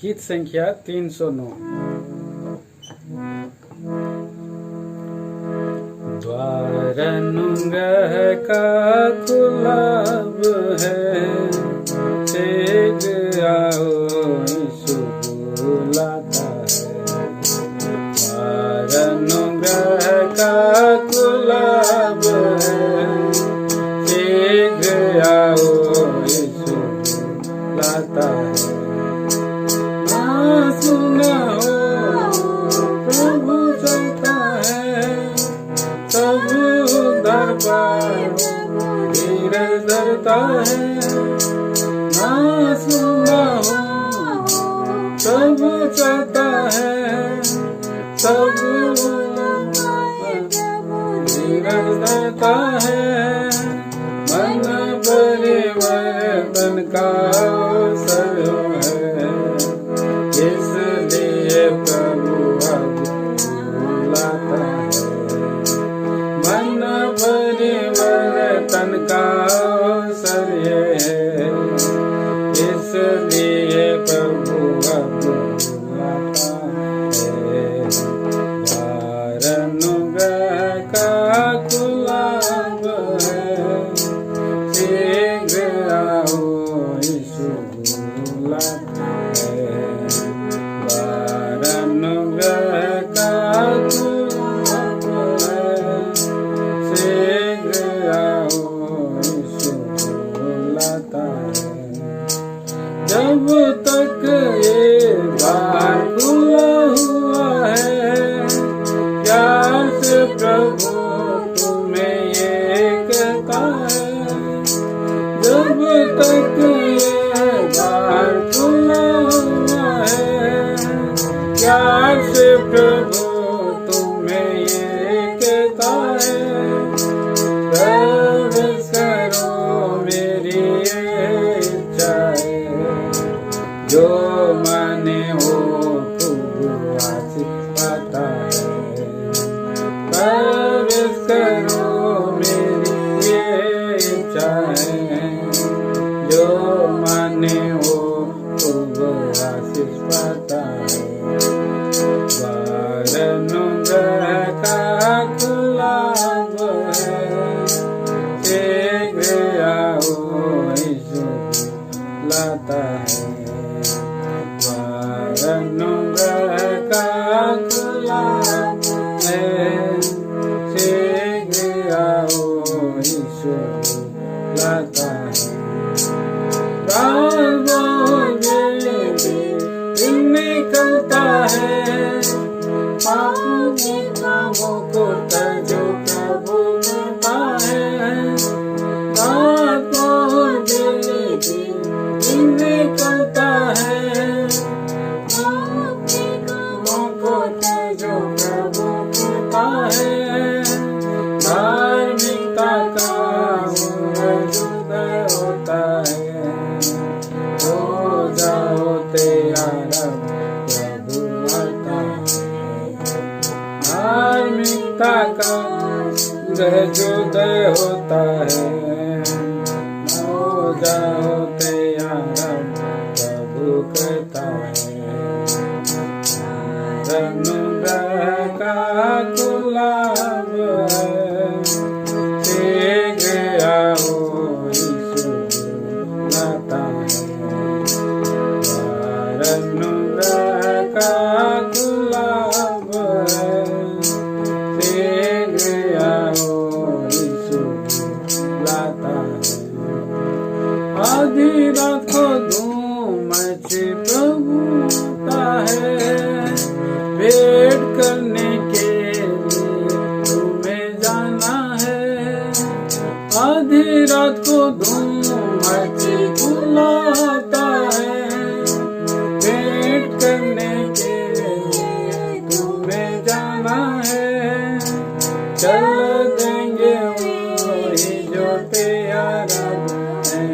गीत संख्या 309। द्वार अनुग्रह का खुला अब है, शीघ्र आओ यीशु बुलाता है। द्वार अनुग्रह का खुला अब है, शीघ्र आओ यीशु बुलाता है। सुना हो प्रभु चलता है, सब उद्धार पार धीरज धरता है। ना सुना हो प्रभु चलता है, सब धीरज धरता है। मन परिवर्तन का अवसर है, इसलिए प्रभु अब बुलाता है। मन परिवर्तन का अवसर है, इसलिए प्रभु अब बुलाता है। द्वार अनुग्रह का खुला अब है, शीघ्र आओ यीशु बुलाता है। द्वार अनुग्रह का खुला अब है, शीघ्र आओ यीशु बुलाता है। जब तक ये द्वार खुला हुआ है, प्यार से प्रभु तुम्हें ये कहता है। जब तक ये द्वार खुला हुआ है, प्यार से प्रभु तुम्हें ये कहता है। प्रवेश करो मेरी ये इच्छा है, जो माने हो खूब आशीष पाता है। प्रवेश करो मेरी ये इच्छा है, जो माने हो खूब आशीष पाता है। द्वार अनुग्रह का खुला अब है, शीघ्र आओ यीशु बुलाता है। द्वार अनुग्रह का खुला है, शीघ्र आओ यीशु बुलाता है। दिन निकलता है, पापों के कामों को तजो प्रभु करता है। रात और दिन निकलता है, पापों के कामों को तजो प्रभु करता है। धार्मिकता का सूरज उदय होता है, हो जाओ तैयार प्रभु आता है। धार्मिकता का सूरज उदय होता है, हो जाओ तैयार प्रभु कहता है। अनुग्रह का खुला अब है, शीघ्र आओ यीशु बुलाता है। द्वार अनुग्रह का खुला अब है, शीघ्र आओ यीशु बुलाता है। आधी रात को धूम मची प्रभु आता है, वेट करने के लिए तुम्हें जाना है। आधी रात को धूम मची बुलाता है, वेट करने के लिए तुम्हें जाना है। चल देंगे वही जो तैयार है,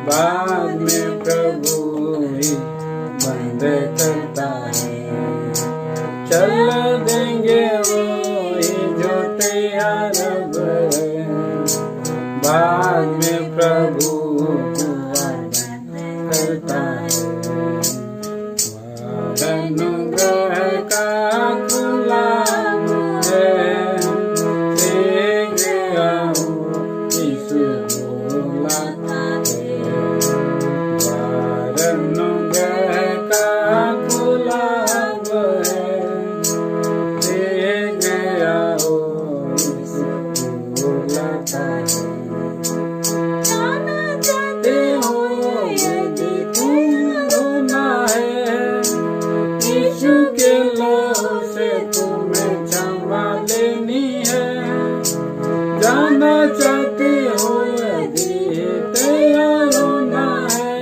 बाद में प्रभु अनुग्रह का गुलाब है, देख आओ इस लता है। जाना चाहते हो यदि तुम रोना है, यीशु के लहू से तुम्हें क्षमा लेनी है। जाना चाहते हो यदि तैयार होना है,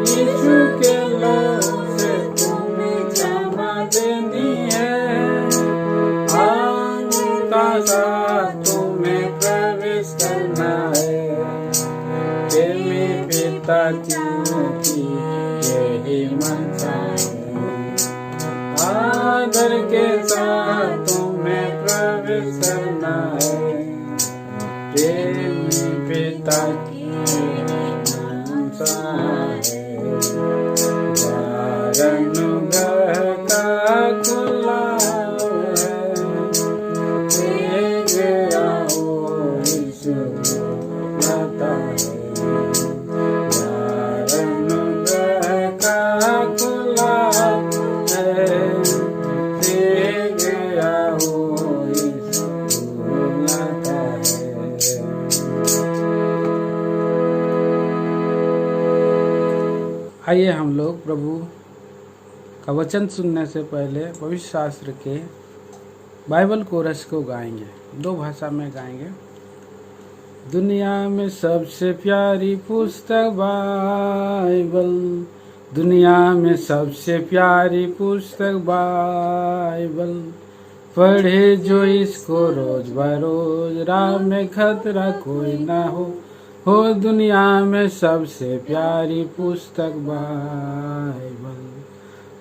यीशु के लहू से तुम्हें क्षमा देनी है। आनंदा साथ तुम्हें प्रवेश करना है, प्रेमी पिता की यही मनसा है। आदर के साथ तुम्हें प्रवेश करना है, प्रेमी पिता की मनसा है। अनुग्रह का खुला है, देख आओ यीशु लता है। अनुग्रह का खुला है, देख आओ यीशु लता है। आइए हम लोग प्रभु का वचन सुनने से पहले पवित्र शास्त्र के बाइबल कोरस को गाएंगे, 2 भाषा में गाएंगे। दुनिया में सबसे प्यारी पुस्तक बाइबल, दुनिया में सबसे प्यारी पुस्तक बाइबल, पढ़े जो इसको रोज बरोज, राह में खतरा कोई ना हो दुनिया में सबसे प्यारी पुस्तक Bible.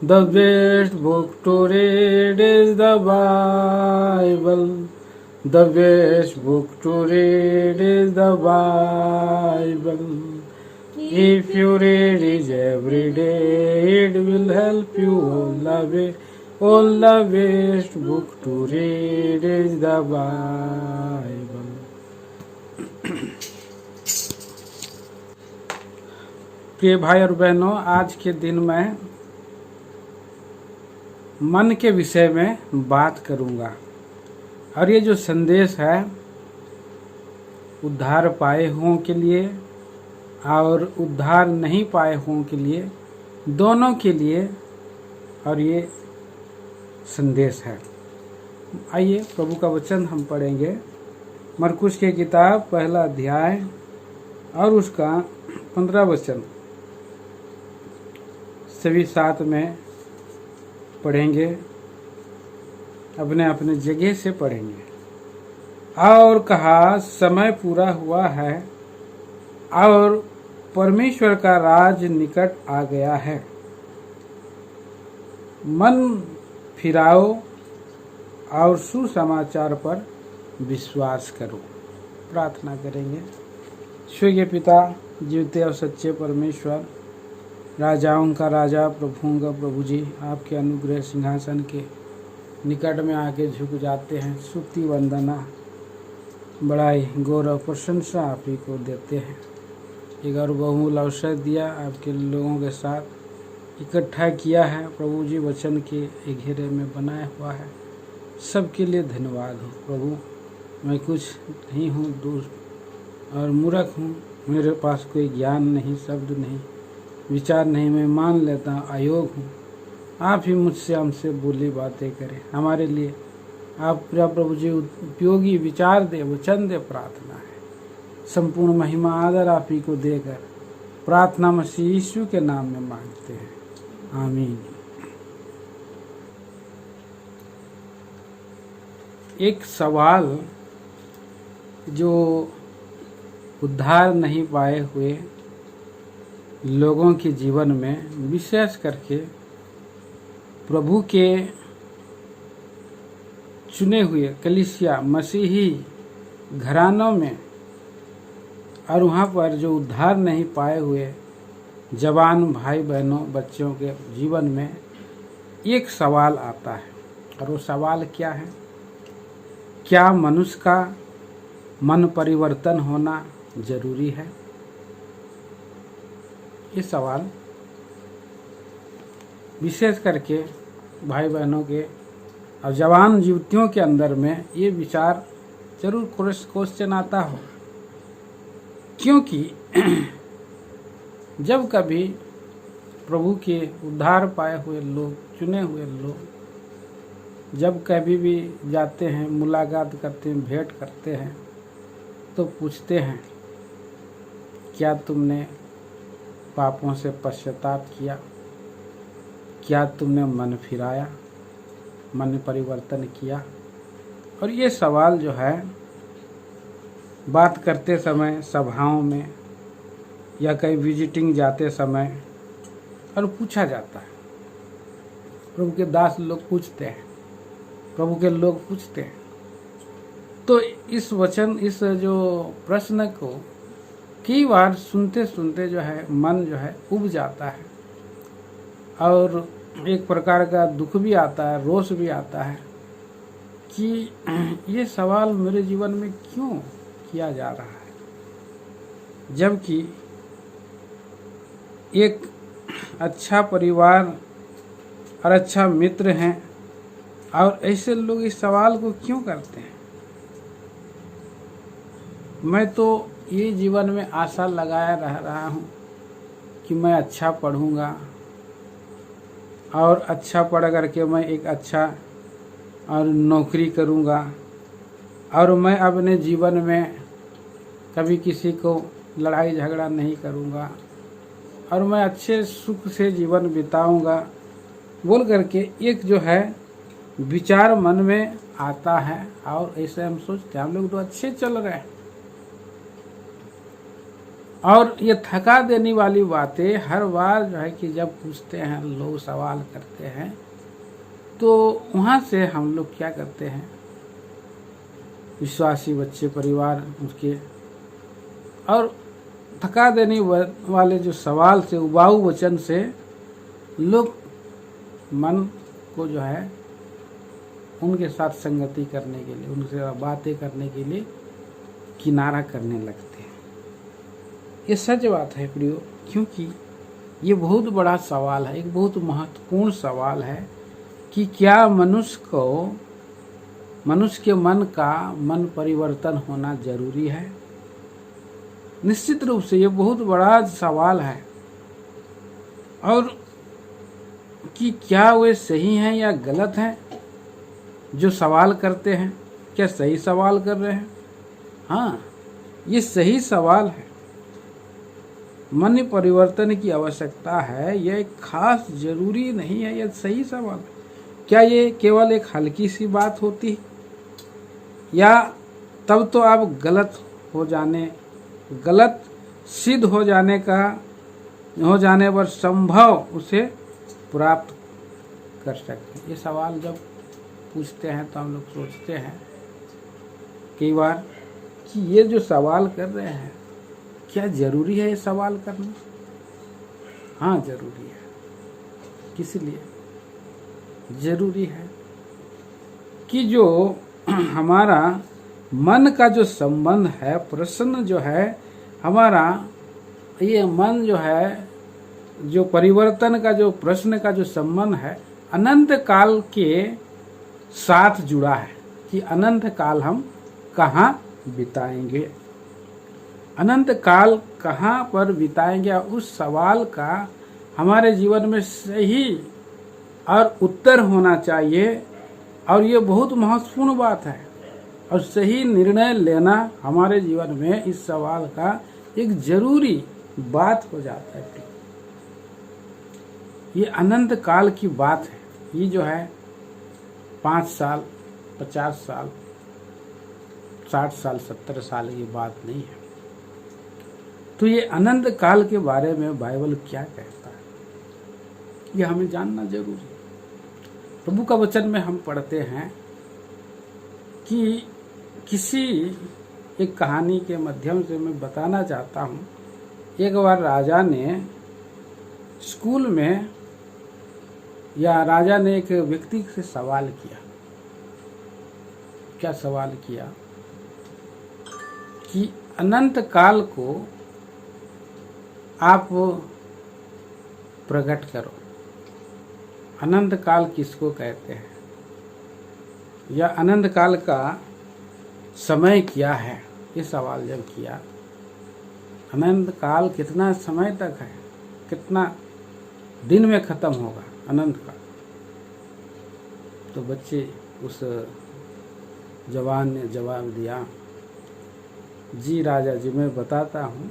The best book to read is the Bible. The best book to read is the Bible. If you read it every day, it will help you all the way. All the best book to read is the Bible. प्रिय भाई और बहनों, आज के दिन में मन के विषय में बात करूंगा। और ये जो संदेश है उद्धार पाए हुओं के लिए और उद्धार नहीं पाए हुओं के लिए, दोनों के लिए और ये संदेश है। आइए प्रभु का वचन हम पढ़ेंगे। मरकुस की किताब 1 अध्याय और उसका 15 वचन सभी साथ में पढ़ेंगे, अपने अपने जगह से पढ़ेंगे। और कहा, समय पूरा हुआ है और परमेश्वर का राज निकट आ गया है। मन फिराओ और सुसमाचार पर विश्वास करो। प्रार्थना करेंगे। स्वर्गीय पिता, जीवते और सच्चे परमेश्वर, राजाओं का राजा, प्रभुओं का प्रभु जी, आपके अनुग्रह सिंहासन के निकट में आके झुक जाते हैं। स्तुति वंदना बड़ाई गौरव प्रशंसा आप ही को देते हैं। एक और बहुमूल्य अवसर दिया, आपके लोगों के साथ इकट्ठा किया है प्रभु जी, वचन के एक घेरे में बनाया हुआ है। सबके लिए धन्यवाद हो प्रभु। मैं कुछ नहीं हूँ, दूर और मूर्ख हूँ, मेरे पास कोई ज्ञान नहीं, शब्द नहीं, विचार नहीं, मैं मान लेता हूँ अयोग्य हूँ। आप ही मुझसे हमसे बोली बातें करें, हमारे लिए आप प्रभु जी उपयोगी विचार दे, वचन दे। प्रार्थना है, संपूर्ण महिमा आदर आप ही को देकर प्रार्थना मसीह यीशु के नाम में मांगते हैं, आमीन। एक सवाल जो उद्धार नहीं पाए हुए लोगों के जीवन में, विशेष करके प्रभु के चुने हुए कलीसिया मसीही घरानों में और वहाँ पर जो उद्धार नहीं पाए हुए जवान भाई बहनों बच्चों के जीवन में एक सवाल आता है। और वो सवाल क्या है? क्या मनुष्य का मन परिवर्तन होना जरूरी है? ये सवाल विशेष करके भाई बहनों के और जवान युवतियों के अंदर में ये विचार जरूर क्वेश्चन आता हो, क्योंकि जब कभी प्रभु के उद्धार पाए हुए लोग, चुने हुए लोग जब कभी भी जाते हैं, मुलाकात करते हैं, भेंट करते हैं, तो पूछते हैं क्या तुमने पापों से पश्चाताप किया, क्या तुमने मन फिराया, मन परिवर्तन किया। और ये सवाल जो है बात करते समय सभाओं में या कहीं विजिटिंग जाते समय और पूछा जाता है। प्रभु के दास लोग पूछते हैं, प्रभु के लोग पूछते हैं। तो इस जो प्रश्न को कई बार सुनते सुनते जो है मन जो है उब जाता है और एक प्रकार का दुख भी आता है, रोष भी आता है कि ये सवाल मेरे जीवन में क्यों किया जा रहा है, जबकि एक अच्छा परिवार और अच्छा मित्र हैं और ऐसे लोग इस सवाल को क्यों करते हैं। मैं तो ये जीवन में आशा लगाया रह रहा हूँ कि मैं अच्छा पढ़ूंगा और अच्छा पढ़ करके मैं एक अच्छा और नौकरी करूंगा और मैं अपने जीवन में कभी किसी को लड़ाई झगड़ा नहीं करूंगा और मैं अच्छे सुख से जीवन बिताऊंगा बोल करके एक जो है विचार मन में आता है। और ऐसे हम सोचते हैं हम लोग तो अच्छे चल रहे हैं। और ये थका देने वाली बातें हर बार जो है कि जब पूछते हैं लोग, सवाल करते हैं, तो वहाँ से हम लोग क्या करते हैं, विश्वासी बच्चे परिवार उसके और थका देने वाले जो सवाल से, उबाऊ वचन से लोग मन को जो है उनके साथ संगति करने के लिए, उनसे बातें करने के लिए किनारा करने लगते हैं। ये सच बात है प्रियो, क्योंकि ये बहुत बड़ा सवाल है, एक बहुत महत्वपूर्ण सवाल है कि क्या मनुष्य के मन परिवर्तन होना जरूरी है। निश्चित रूप से ये बहुत बड़ा सवाल है। और कि क्या वे सही हैं या गलत हैं जो सवाल करते हैं, क्या सही सवाल कर रहे हैं। हाँ, ये सही सवाल है। मन परिवर्तन की आवश्यकता है, यह खास जरूरी नहीं है, यह सही सवाल है। क्या ये केवल एक हल्की सी बात होती है, या तब तो आप गलत सिद्ध हो जाने पर संभव उसे प्राप्त कर सकते हैं। ये सवाल जब पूछते हैं तो हम लोग सोचते हैं कई बार कि ये जो सवाल कर रहे हैं क्या जरूरी है ये सवाल करना। हाँ, जरूरी है। किस लिए जरूरी है कि जो हमारा मन का जो संबंध है, प्रश्न जो है हमारा, ये मन जो है, जो परिवर्तन का जो प्रश्न का जो संबंध है अनंत काल के साथ जुड़ा है कि अनंत काल हम कहाँ बिताएंगे, अनंत काल कहाँ पर बिताएंगे। उस सवाल का हमारे जीवन में सही और उत्तर होना चाहिए। और ये बहुत महत्वपूर्ण बात है। और सही निर्णय लेना हमारे जीवन में इस सवाल का एक जरूरी बात हो जाता है। ये अनंत काल की बात है। ये जो है 5 साल, 50 साल, 60 साल, 70 साल की बात नहीं है। तो ये अनंत काल के बारे में बाइबल क्या कहता है, ये हमें जानना जरूरी है। प्रभु का वचन में हम पढ़ते हैं कि किसी एक कहानी के माध्यम से मैं बताना चाहता हूँ। एक बार राजा ने स्कूल में, या राजा ने एक व्यक्ति से सवाल किया। क्या सवाल किया कि अनंत काल को आप प्रकट करो। अनंत काल किसको कहते हैं, या अनंत काल का समय क्या है, ये सवाल जब किया, अनंत काल कितना समय तक है, कितना दिन में खत्म होगा अनंत काल, तो बच्चे उस जवान ने जवाब दिया, जी राजा जी मैं बताता हूँ,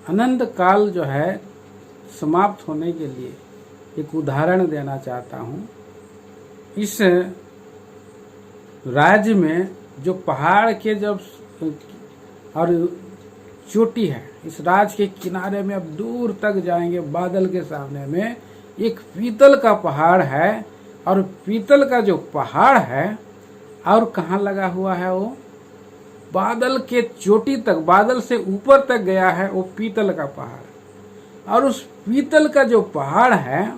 अनंत काल जो है समाप्त होने के लिए एक उदाहरण देना चाहता हूँ। इस राज्य में जो पहाड़ के जब और चोटी है, इस राज्य के किनारे में अब दूर तक जाएंगे, बादल के सामने में एक पीतल का पहाड़ है, और पीतल का जो पहाड़ है और कहाँ लगा हुआ है, वो बादल के चोटी तक, बादल से ऊपर तक गया है वो पीतल का पहाड़। और उस पीतल का जो पहाड़ है,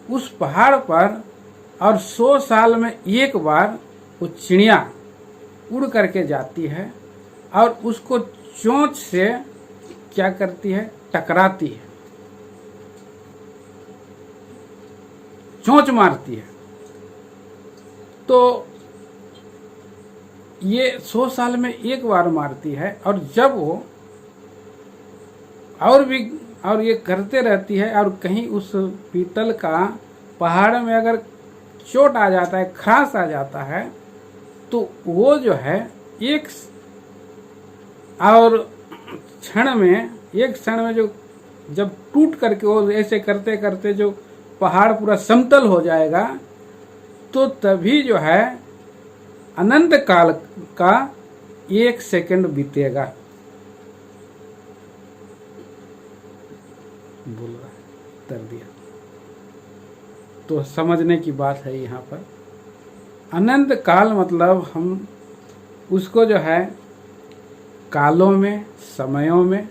उस पहाड़ पर और 100 साल में एक बार वो चिड़िया उड़ करके जाती है और उसको चोंच से क्या करती है, टकराती है, चोंच मारती है। तो ये 100 साल में एक बार मारती है, और जब वो और ये करते रहती है, और कहीं उस पीतल का पहाड़ में अगर चोट आ जाता है, खराश आ जाता है, तो वो जो है एक क्षण में जो जब टूट करके वो ऐसे करते करते जो पहाड़ पूरा समतल हो जाएगा, तो तभी जो है अनंत काल का 1 सेकंड बीतेगा। बोल रहा है, कर दिया। तो समझने की बात है यहाँ पर, अनंत काल मतलब हम उसको जो है कालों में, समयों में,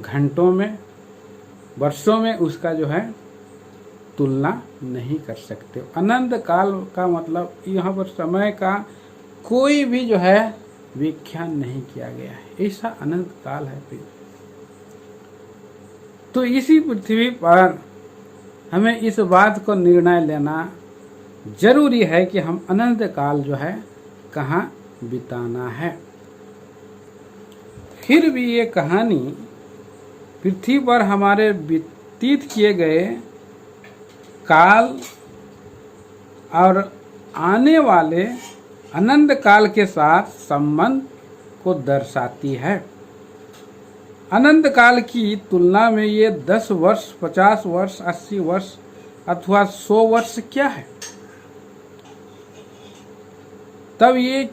घंटों में, वर्षों में उसका जो है तुलना नहीं कर सकते। अनंत काल का मतलब यहाँ पर समय का कोई भी जो है व्याख्यान नहीं किया गया है, ऐसा अनंत काल है पृथ्वी। तो इसी पृथ्वी पर हमें इस बात को निर्णय लेना जरूरी है कि हम अनंत काल जो है कहाँ बिताना है। फिर भी ये कहानी पृथ्वी पर हमारे व्यतीत किए गए काल और आने वाले अनंत काल के साथ संबंध को दर्शाती है। अनंत काल की तुलना में ये 10 वर्ष, 50 वर्ष, 80 वर्ष अथवा 100 वर्ष क्या है? तब ये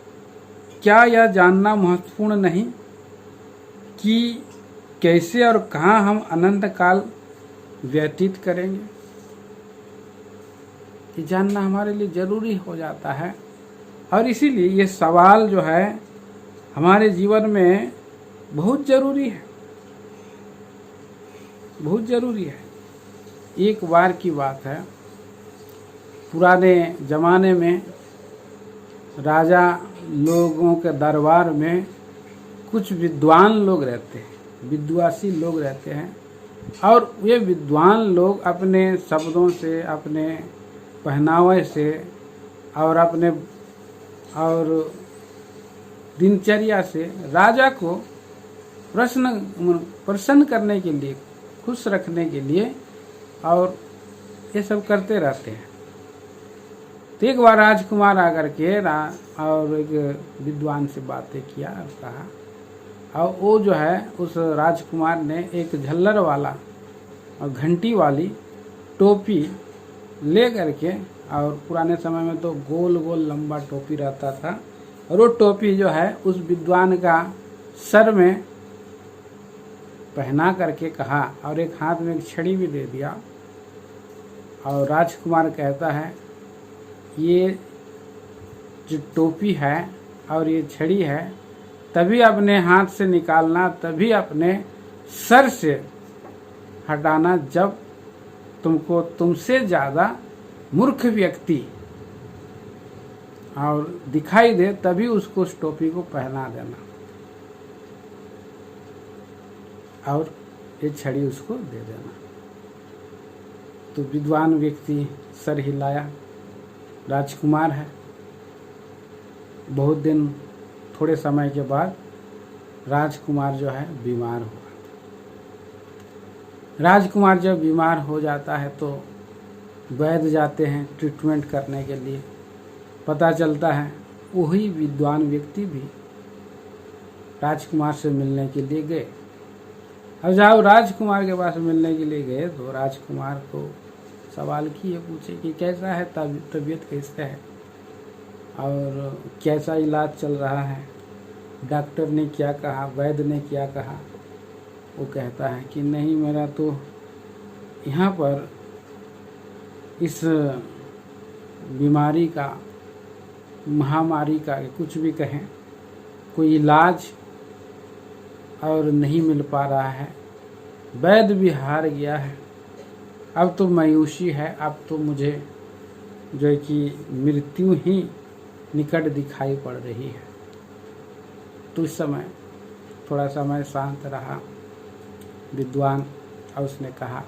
क्या यह जानना महत्वपूर्ण नहीं कि कैसे और कहाँ हम अनंत काल व्यतीत करेंगे? ये जानना हमारे लिए जरूरी हो जाता है, और इसीलिए ये सवाल जो है हमारे जीवन में बहुत जरूरी है, बहुत जरूरी है। एक बार की बात है, पुराने जमाने में राजा लोगों के दरबार में कुछ विद्वान लोग रहते हैं, विद्वासी लोग रहते हैं, और ये विद्वान लोग अपने शब्दों से, अपने पहनावे से और दिनचर्या से राजा को प्रसन्न करने के लिए, खुश रखने के लिए, और ये सब करते रहते हैं। तो एक बार राजकुमार आकर के और एक विद्वान से बातें किया और कहा, और वो जो है उस राजकुमार ने एक झल्लर वाला और घंटी वाली टोपी ले करके, और पुराने समय में तो गोल गोल लंबा टोपी रहता था, और वो टोपी जो है उस विद्वान का सर में पहना करके कहा, और एक हाथ में एक छड़ी भी दे दिया। और राजकुमार कहता है, ये जो टोपी है और ये छड़ी है तभी अपने हाथ से निकालना, तभी अपने सर से हटाना जब तुमको तुमसे ज़्यादा मूर्ख व्यक्ति और दिखाई दे, तभी उसको उस टोपी को पहना देना और ये छड़ी उसको दे देना। तो विद्वान व्यक्ति सर हिलाया, राजकुमार है। बहुत दिन, थोड़े समय के बाद राजकुमार जो है बीमार हुआ। राजकुमार जब बीमार हो जाता है तो वैद्य जाते हैं ट्रीटमेंट करने के लिए। पता चलता है वही विद्वान व्यक्ति भी राजकुमार से मिलने के लिए गए। अब जब राजकुमार के पास मिलने के लिए गए तो राजकुमार को सवाल किए, पूछे कि कैसा है, तबीयत कैसा है और कैसा इलाज चल रहा है, डॉक्टर ने क्या कहा, वैद्य ने क्या कहा। वो कहता है कि नहीं, मेरा तो यहाँ पर इस बीमारी का, महामारी का, कुछ भी कहें, कोई इलाज और नहीं मिल पा रहा है। वैद्य भी हार गया है। अब तो मायूसी है, अब तो मुझे जो है कि मृत्यु ही निकट दिखाई पड़ रही है। तो इस समय थोड़ा समय शांत रहा विद्वान और उसने कहा,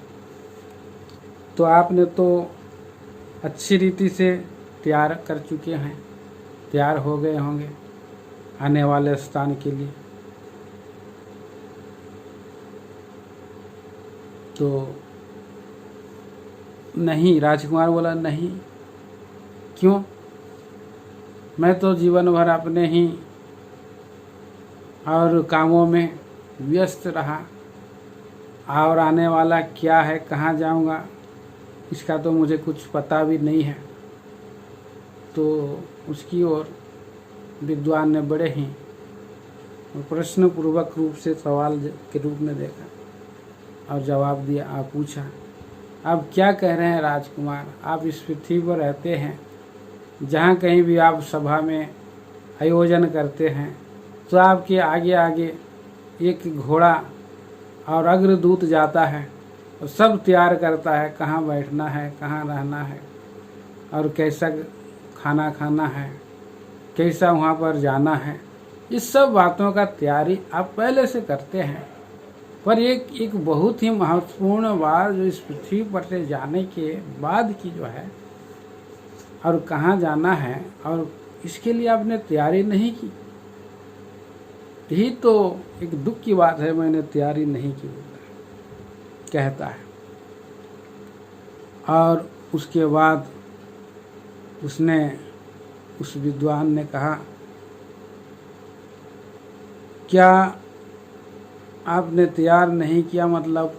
तो आपने तो अच्छी रीति से तैयार कर चुके हैं, तैयार हो गए होंगे आने वाले स्थान के लिए। तो नहीं, राजकुमार बोला, नहीं। क्यों? मैं तो जीवन भर अपने ही और कामों में व्यस्त रहा, और आने वाला क्या है, कहाँ जाऊंगा, इसका तो मुझे कुछ पता भी नहीं है। तो उसकी ओर विद्वान ने बड़े ही प्रश्न पूर्वक रूप से सवाल के रूप में देखा और जवाब दिया। आप पूछा, आप क्या कह रहे हैं राजकुमार? आप इस पृथ्वी पर रहते हैं, जहाँ कहीं भी आप सभा में आयोजन करते हैं तो आपके आगे आगे एक घोड़ा और अग्रदूत जाता है और सब तैयार करता है, कहाँ बैठना है, कहाँ रहना है और कैसा खाना खाना है, कैसा वहाँ पर जाना है। इस सब बातों का तैयारी आप पहले से करते हैं। पर एक बहुत ही महत्वपूर्ण बात जो इस पृथ्वी पर से जाने के बाद की जो है, और कहाँ जाना है, और इसके लिए आपने तैयारी नहीं की। यही तो एक दुख की बात है, मैंने तैयारी नहीं की, कहता है। और उसके बाद उसने, उस विद्वान ने कहा, क्या आपने तैयार नहीं किया? मतलब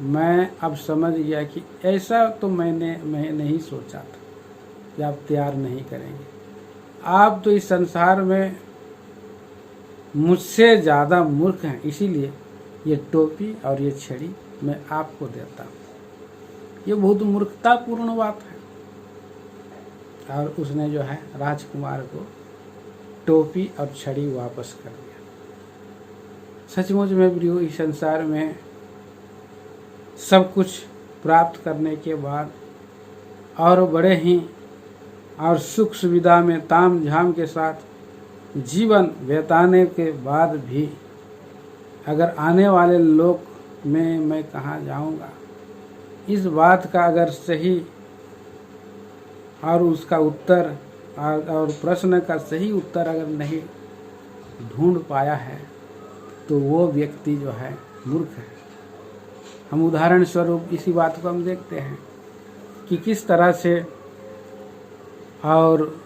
मैं अब समझ गया कि ऐसा तो मैं नहीं सोचा था कि आप तैयार नहीं करेंगे। आप तो इस संसार में मुझसे ज़्यादा मूर्ख हैं, इसीलिए ये टोपी और ये छड़ी मैं आपको देता हूँ। ये बहुत मूर्खतापूर्ण बात है। और उसने जो है राजकुमार को टोपी और छड़ी वापस कर दिया। सचमुच में प्रियो, इस संसार में सब कुछ प्राप्त करने के बाद और बड़े ही और सुख सुविधा में ताम झाम के साथ जीवन बिताने के बाद भी अगर आने वाले लोक में मैं कहाँ जाऊँगा, इस बात का अगर सही और उसका उत्तर और प्रश्न का सही उत्तर अगर नहीं ढूंढ पाया है तो वो व्यक्ति जो है मूर्ख है। हम उदाहरण स्वरूप इसी बात को हम देखते हैं कि किस तरह से, और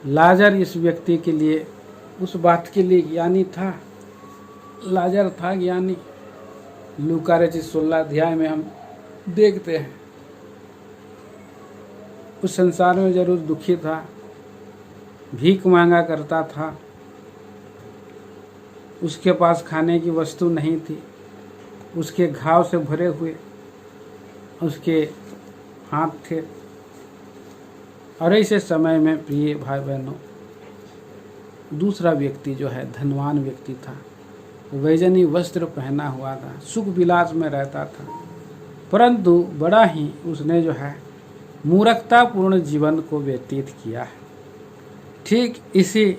लाजर इस व्यक्ति के लिए, उस बात के लिए ज्ञानी था। लाजर था ज्ञानी। लूका रचित 16 अध्याय में हम देखते हैं। उस संसार में जरूर दुखी था, भीख मांगा करता था, उसके पास खाने की वस्तु नहीं थी, उसके घाव से भरे हुए उसके हाथ थे। और ऐसे समय में प्रिय भाई बहनों, दूसरा व्यक्ति जो है धनवान व्यक्ति था, वैजनी वस्त्र पहना हुआ था, सुख विलास में रहता था, परंतु बड़ा ही उसने जो है मूर्खतापूर्ण जीवन को व्यतीत किया है। ठीक इसी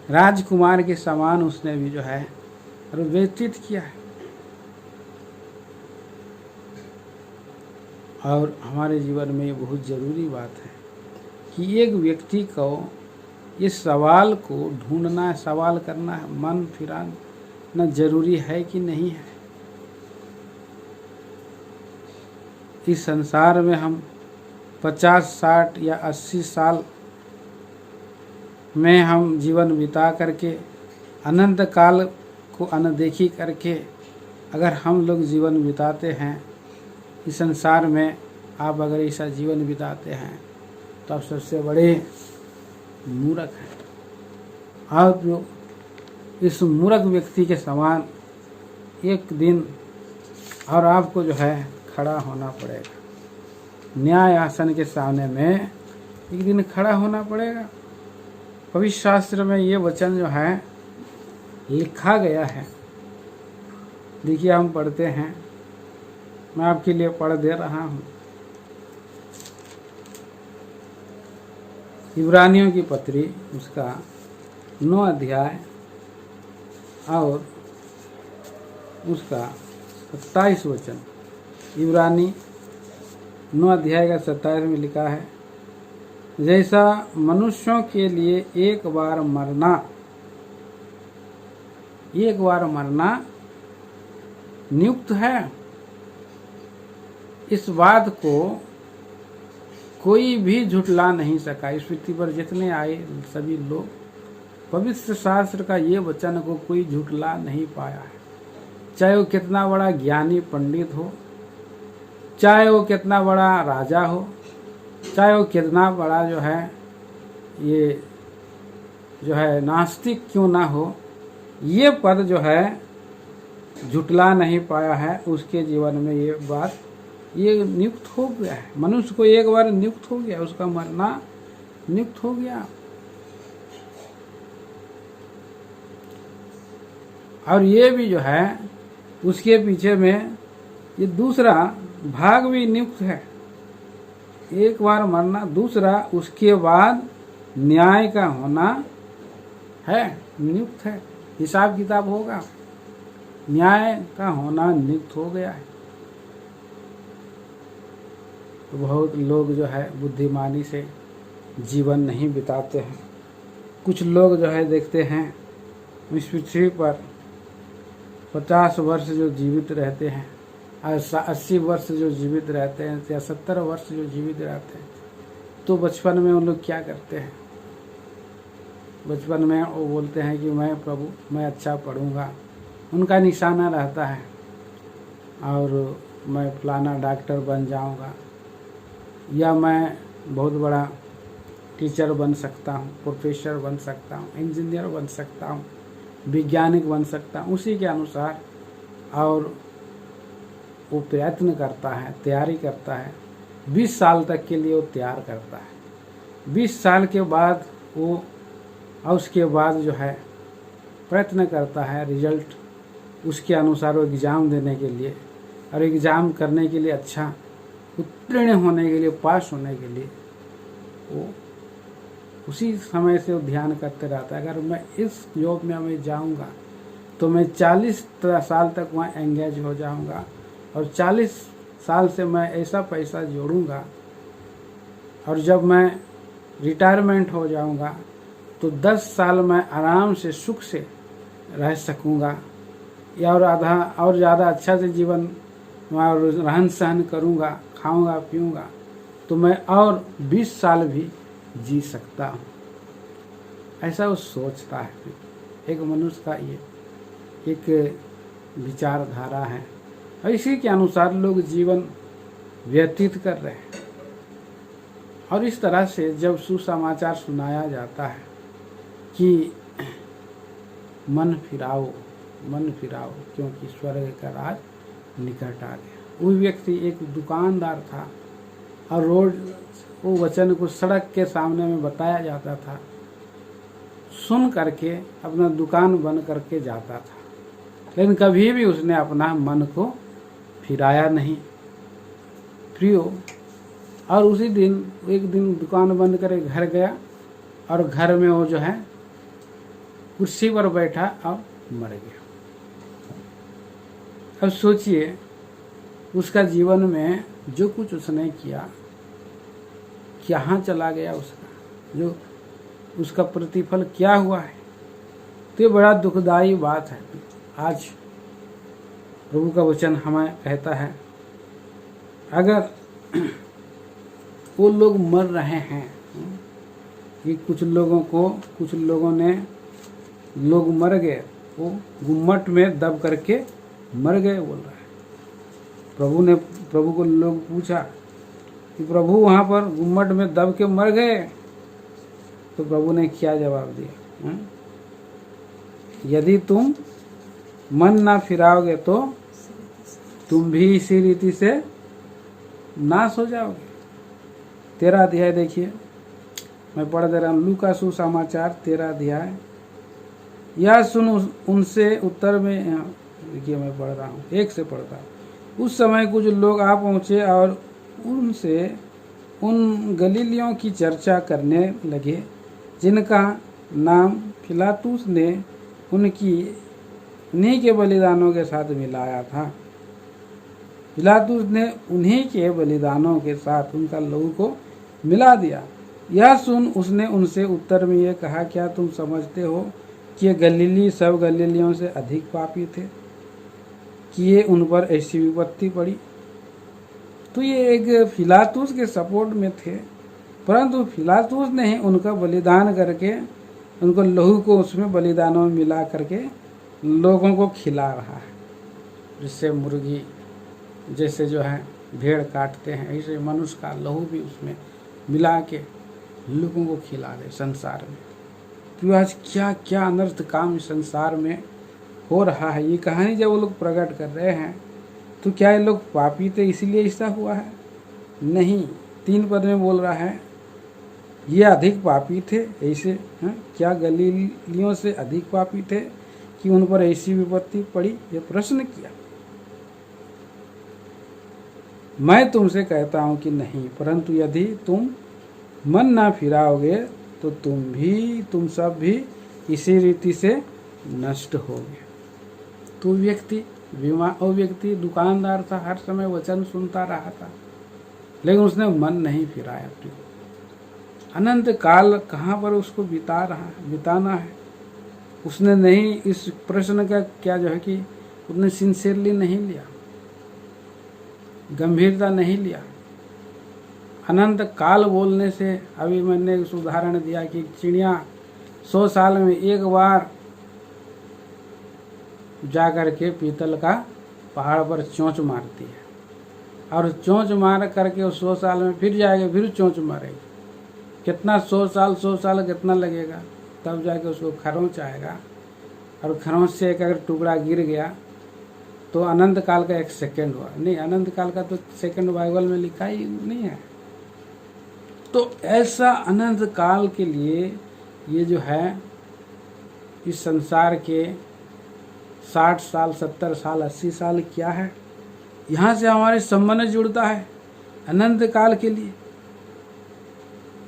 राजकुमार के समान उसने भी जो है व्यतीत किया है। और हमारे जीवन में ये बहुत ज़रूरी बात है कि एक व्यक्ति को इस सवाल को ढूंढना, सवाल करना है, मन फिराना जरूरी है कि नहीं है। इस संसार में हम 50, 60 या 80 साल में हम जीवन बिता करके अनंत काल को अनदेखी करके अगर हम लोग जीवन बिताते हैं इस संसार में, आप अगर ऐसा जीवन बिताते हैं तो आप सबसे बड़े मूर्ख हैं। आप जो इस मूर्ख व्यक्ति के समान एक दिन और आपको जो है खड़ा होना पड़ेगा, न्याय आसन के सामने में एक दिन खड़ा होना पड़ेगा। पवित्र शास्त्र में ये वचन जो है लिखा गया है, देखिए हम पढ़ते हैं, मैं आपके लिए पढ़ दे रहा हूँ। इब्रानियों की पत्री उसका 9 अध्याय और उसका 27 वचन। इब्रानी 9 अध्याय का 27 में लिखा है, जैसा मनुष्यों के लिए एक बार मरना नियुक्त है, इस बात को कोई भी झुठला नहीं सका। इस पृथ्वी पर जितने आए सभी लोग पवित्र शास्त्र का ये वचन को कोई झुठला नहीं पाया है। चाहे वो कितना बड़ा ज्ञानी पंडित हो, चाहे वो कितना बड़ा राजा हो, चाहे वो कितना बड़ा जो है नास्तिक क्यों ना हो, ये पद जो है झुठला नहीं पाया है। उसके जीवन में ये बात ये नियुक्त हो गया है। मनुष्य को एक बार नियुक्त हो गया, उसका मरना नियुक्त हो गया। और ये भी जो है उसके पीछे में ये दूसरा भाग भी नियुक्त है। एक बार मरना, दूसरा उसके बाद न्याय का होना है, नियुक्त है। हिसाब किताब होगा, न्याय का होना नियुक्त हो गया है। तो बहुत लोग जो है बुद्धिमानी से जीवन नहीं बिताते हैं। कुछ लोग जो है देखते हैं इस पृथ्वी पर 50 वर्ष जो जीवित रहते हैं, 80 वर्ष जो जीवित रहते हैं या 70 वर्ष जो जीवित रहते हैं, तो बचपन में उन लोग क्या करते हैं? बचपन में वो बोलते हैं कि मैं प्रभु मैं अच्छा पढ़ूंगा, उनका निशाना रहता है, और मैं फलाना डॉक्टर बन जाऊंगा, या मैं बहुत बड़ा टीचर बन सकता हूँ, प्रोफेसर बन सकता हूँ, इंजीनियर बन सकता हूँ, वैज्ञानिक बन सकता हूँ। उसी के अनुसार और वो प्रयत्न करता है, तैयारी करता है। 20 साल तक के लिए वो तैयार करता है। 20 साल के बाद वो और उसके बाद जो है प्रयत्न करता है, रिजल्ट उसके अनुसार वो एग्ज़ाम देने के लिए, और एग्ज़ाम करने के लिए अच्छा उत्तीर्ण होने के लिए, पास होने के लिए वो उसी समय से वो ध्यान करते रहता है। अगर मैं इस जॉब में मैं जाऊंगा तो मैं 40 साल तक वहाँ एंगेज हो जाऊंगा, और 40 साल से मैं ऐसा पैसा जोड़ूंगा, और जब मैं रिटायरमेंट हो जाऊंगा तो 10 साल मैं आराम से सुख से रह सकूंगा, या और ज़्यादा अच्छा से जीवन और रहन सहन करूंगा, खाऊंगा पीऊंगा, तो मैं और 20 साल भी जी सकता हूँ। ऐसा वो सोचता है। एक मनुष्य का ये एक विचारधारा है, और इसी के अनुसार लोग जीवन व्यतीत कर रहे हैं। और इस तरह से जब सुसमाचार सुनाया जाता है कि मन फिराओ क्योंकि स्वर्ग का राज निकट आ गया। वो व्यक्ति एक दुकानदार था, और रोज वो वचन को सड़क के सामने में बताया जाता था, सुन करके अपना दुकान बंद करके जाता था, लेकिन कभी भी उसने अपना मन को फिराया नहीं। प्रियो, और उसी दिन एक दिन दुकान बंद करे घर गया, और घर में वो जो है कुर्सी पर बैठा और मर गया। अब सोचिए उसका जीवन में जो कुछ उसने किया कहाँ चला गया उसका, जो उसका प्रतिफल क्या हुआ है। तो ये बड़ा दुखदाई बात है। आज प्रभु का वचन हमें कहता है, अगर वो लोग मर रहे हैं कि कुछ लोगों ने लोग मर गए, वो गुम्मट में दब करके मर गए बोल रहा है। प्रभु को लोग पूछा कि प्रभु वहाँ पर गुम्मट में दब के मर गए, तो प्रभु ने क्या जवाब दिया, यदि तुम मन ना फिराओगे तो तुम भी इसी रीति से नाश हो जाओगे। 13 अध्याय देखिए, मैं पढ़ दे रहा हूँ, लूका सुसमाचार 13 अध्याय। यह सुन उनसे उत्तर में, देखिए मैं पढ़ रहा हूँ, 1 से पढ़ता हूँ। उस समय कुछ लोग आ पहुँचे और उनसे उन गलीलियों की चर्चा करने लगे जिनका नाम पिलातुस ने उन्हीं के बलिदानों के साथ मिलाया था। पिलातुस ने उन्हीं के बलिदानों के साथ उनका लहू को मिला दिया। यह सुन उसने उनसे उत्तर में ये कहा, क्या तुम समझते हो कि ये गलीली सब गलीलियों से अधिक पापी थे कि ये उन पर ऐसी विपत्ति पड़ी। तो ये एक पिलातुस के सपोर्ट में थे, परंतु पिलातुस ने ही उनका बलिदान करके उनको लहू को उसमें बलिदानों में मिला करके लोगों को खिला रहा है। जिससे मुर्गी जैसे जो है भेड़ काटते हैं, ऐसे मनुष्य का लहू भी उसमें मिला के लोगों को खिला दे संसार में। तो आज क्या क्या अनर्थ काम इस संसार में हो रहा है। ये कहानी जब वो लोग प्रकट कर रहे हैं तो क्या ये लोग पापी थे इसीलिए ऐसा हुआ है? नहीं। 3 पद में बोल रहा है, ये अधिक पापी थे ऐसे हैं, क्या गलीलियों से अधिक पापी थे कि उन पर ऐसी विपत्ति पड़ी? ये प्रश्न किया। मैं तुमसे कहता हूं कि नहीं, परंतु यदि तुम मन ना फिराओगे तो तुम सब भी इसी रीति से नष्ट होगे। तो वो व्यक्ति दुकानदार था, हर समय वचन सुनता रहा था, लेकिन उसने मन नहीं फिराया। अनंत काल कहाँ पर उसको बिताना है, उसने नहीं, इस प्रश्न का क्या जो है कि उसने सिंसियरली नहीं लिया, गंभीरता नहीं लिया। अनंत काल बोलने से, अभी मैंने एक उदाहरण दिया कि चिड़िया 100 साल में एक बार जा कर के पीतल का पहाड़ पर चोंच मारती है, और चोंच मार करके 100 साल में फिर जाएगी, फिर चोंच मारेगी। कितना 100 साल कितना लगेगा, तब जाके उसको खरोंच आएगा, और खरोंच से एक अगर टुकड़ा गिर गया तो अनंत काल का 1 सेकेंड हुआ। नहीं, अनंत काल का तो सेकंड बाइबल में लिखा ही नहीं है। तो ऐसा अनंत काल के लिए ये जो है इस संसार के 60 साल 70 साल 80 साल क्या है, यहाँ से हमारे संबंध जुड़ता है अनंत काल के लिए।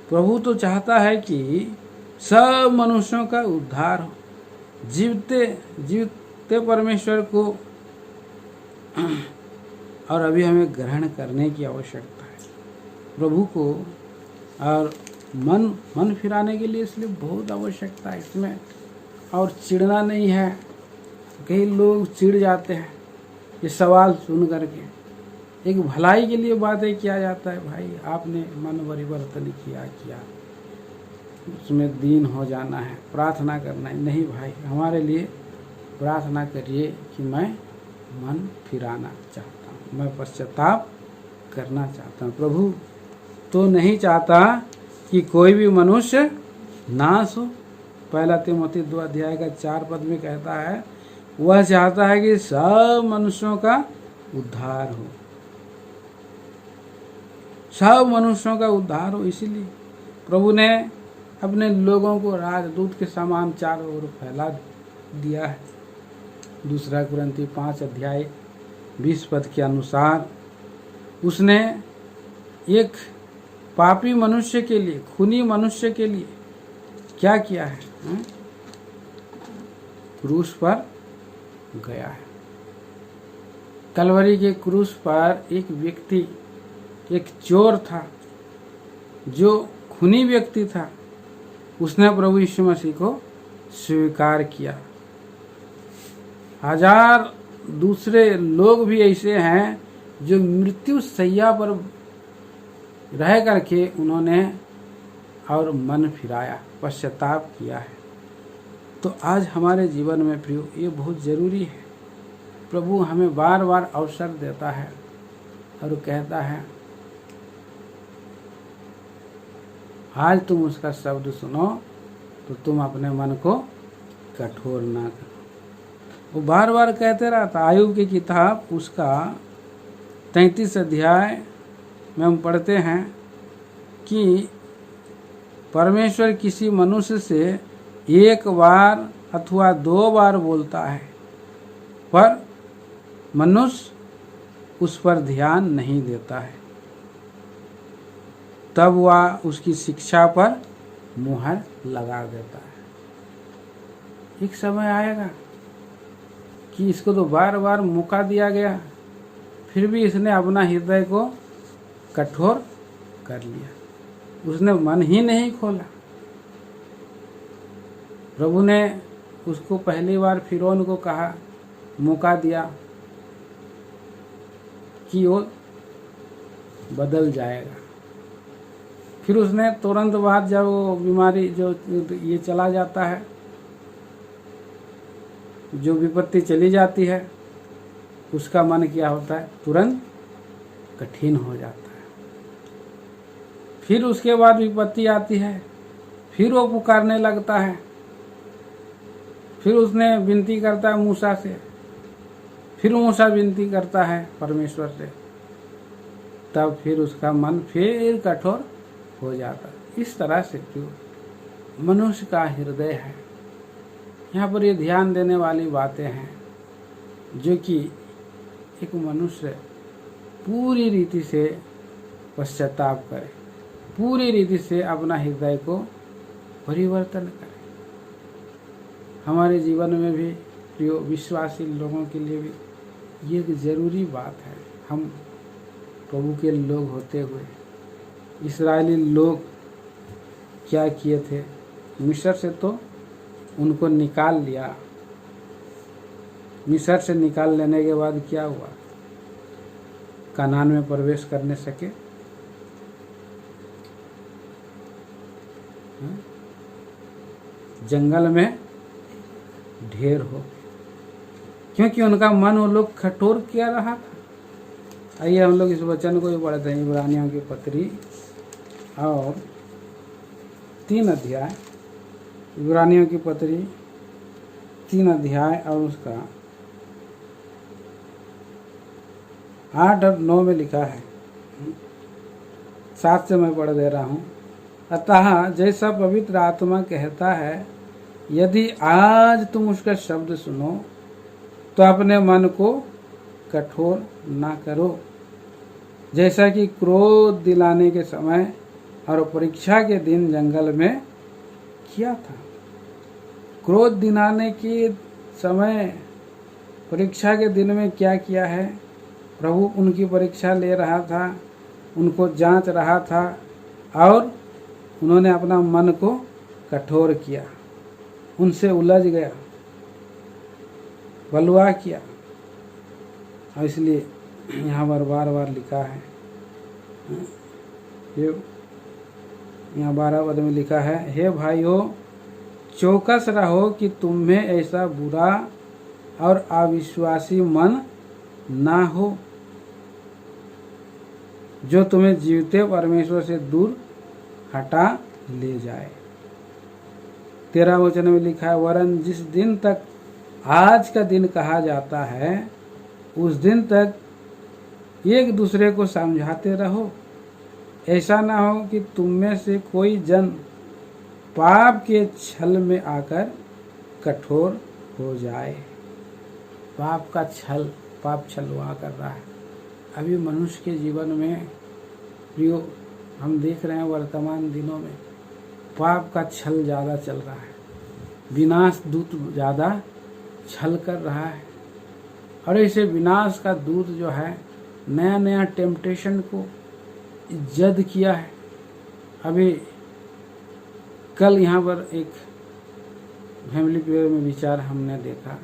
प्रभु तो चाहता है कि सब मनुष्यों का उद्धार हो, जीवते परमेश्वर को और अभी हमें ग्रहण करने की आवश्यकता है प्रभु को, और मन फिराने के लिए इसलिए बहुत आवश्यकता है इसमें। और चिढ़ना नहीं है, कई लोग चिढ़ जाते हैं ये सवाल सुन करके। एक भलाई के लिए बातें किया जाता है, भाई आपने मन परिवर्तन किया, उसमें दीन हो जाना है, प्रार्थना करना है। नहीं भाई, हमारे लिए प्रार्थना करिए कि मैं मन फिराना चाहता हूँ, मैं पश्चाताप करना चाहता हूँ। प्रभु तो नहीं चाहता कि कोई भी मनुष्य नाश हो। 1 तीमुथियुस 2 अध्याय का 4 पद में कहता है, वह चाहता है कि सब मनुष्यों का उद्धार हो, सब मनुष्यों का उद्धार हो। इसीलिए प्रभु ने अपने लोगों को राजदूत के समान चारों ओर फैला दिया है। 2 कुरिन्थी 5 अध्याय 20 पद के अनुसार उसने एक पापी मनुष्य के लिए, खूनी मनुष्य के लिए क्या किया है? क्रूस पर गया है। कलवरी के क्रूस पर एक व्यक्ति एक चोर था, जो खूनी व्यक्ति था, उसने प्रभु यीशु मसीह को स्वीकार किया। हजार दूसरे लोग भी ऐसे हैं जो मृत्यु शैया पर रह करके उन्होंने और मन फिराया, पश्चाताप किया है। तो आज हमारे जीवन में प्रियो ये बहुत ज़रूरी है। प्रभु हमें बार बार अवसर देता है और कहता है आज तुम उसका शब्द सुनो तो तुम अपने मन को कठोर ना करो। वो बार बार कहते रहता। आयुब की किताब उसका 33 अध्याय में हम पढ़ते हैं कि परमेश्वर किसी मनुष्य से एक बार अथवा 2 बार बोलता है, पर मनुष्य उस पर ध्यान नहीं देता है। तब वह उसकी शिक्षा पर मुहर लगा देता है। एक समय आएगा कि इसको तो बार बार मौका दिया गया, फिर भी इसने अपना हृदय को कठोर कर लिया, उसने मन ही नहीं खोला। प्रभु ने उसको पहली बार फिरौन को कहा, मौका दिया कि वो बदल जाएगा। फिर उसने तुरंत बाद जब वो बीमारी जो ये चला जाता है, जो विपत्ति चली जाती है, उसका मन क्या होता है, तुरंत कठिन हो जाता है। फिर उसके बाद विपत्ति आती है, फिर वो पुकारने लगता है, फिर उसने विनती करता है मूसा से, फिर मूसा विनती करता है परमेश्वर से, तब फिर उसका मन फिर कठोर हो जाता। इस तरह से जो मनुष्य का हृदय है, यहाँ पर ये ध्यान देने वाली बातें हैं, जो कि एक मनुष्य पूरी रीति से पश्चाताप करे, पूरी रीति से अपना हृदय को परिवर्तन करे। हमारे जीवन में भी प्रिय विश्वासी लोगों के लिए भी ये एक ज़रूरी बात है। हम प्रभु के लोग होते हुए इस्राएली लोग क्या किए थे, मिस्र से तो उनको निकाल लिया। मिस्र से निकाल लेने के बाद क्या हुआ, कनान में प्रवेश करने सके? जंगल में ढेर हो, क्योंकि उनका मन वो लोग कठोर किया रहा था। आइए हम लोग इस वचन को भी पढ़ते हैं, इब्रानियों की पत्री और 3 अध्याय, इब्रानियों की पत्री 3 अध्याय और उसका 8 और 9 में लिखा है। 7 से मैं पढ़ दे रहा हूँ। अतः जैसा पवित्र आत्मा कहता है, यदि आज तुम उसका शब्द सुनो तो अपने मन को कठोर ना करो, जैसा कि क्रोध दिलाने के समय और परीक्षा के दिन जंगल में किया था। क्रोध दिलाने के समय, परीक्षा के दिन में क्या किया है? प्रभु उनकी परीक्षा ले रहा था, उनको जांच रहा था और उन्होंने अपना मन को कठोर किया, उनसे उलझ गया, बलवा किया। और इसलिए यहाँ पर बार बार लिखा है, यहाँ 12 पद में लिखा है, हे भाइयों चौकस रहो कि तुम्हें ऐसा बुरा और अविश्वासी मन ना हो जो तुम्हें जीवते परमेश्वर से दूर हटा ले जाए। 13 वचन में लिखा है, वरन जिस दिन तक आज का दिन कहा जाता है उस दिन तक एक दूसरे को समझाते रहो, ऐसा ना हो कि तुम में से कोई जन पाप के छल में आकर कठोर हो जाए। पाप का छल, पाप छलवा कर रहा है अभी मनुष्य के जीवन में। प्रियो हम देख रहे हैं वर्तमान दिनों में पाप का छल ज़्यादा चल रहा है, विनाश दूत ज़्यादा छल कर रहा है। और ऐसे विनाश का दूत जो है नया नया टेम्पटेशन को जद किया है। अभी कल यहाँ पर एक फैमिली प्रेयर में विचार हमने देखा,